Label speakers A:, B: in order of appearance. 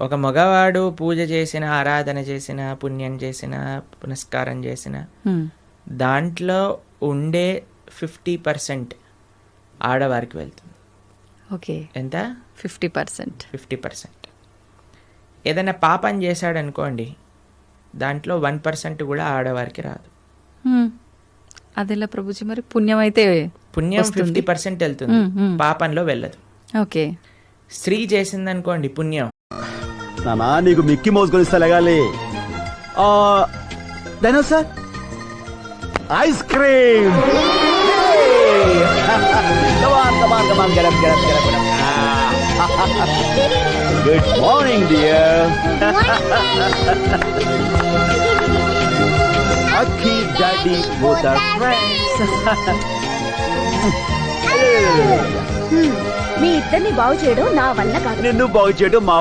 A: ఒక మగవాడు పూజ చేసిన, ఆరాధన చేసిన, పుణ్యం చేసిన, పునస్కారం చేసిన దాంట్లో ఉండే 50% ఆడవారికి వెళ్తుంది.
B: ఓకే,
A: ఎంత?
B: 50%.
A: 50%. ఏదైనా పాపం చేశాడనుకోండి, దాంట్లో 1% కూడా ఆడవారికి రాదు.
B: అదెలా ప్రభుజీ? మరి పుణ్యం అయితే
A: పుణ్యం 50% వెళ్తుంది, పాపంలో వెళ్ళదు.
B: ఓకే.
A: స్త్రీ చేసిందనుకోండి పుణ్యం,
C: నానా నీకు మిక్కీ మౌస్ కొనిస్తా లేగాలి. Dinosaur ice cream. Good morning dear. Akki daddy both are friends.
D: మీ ఇద్దరిని బాగు చేయడం నా వల్ల కాదు.
C: నిన్ను బాగు చేయడం మా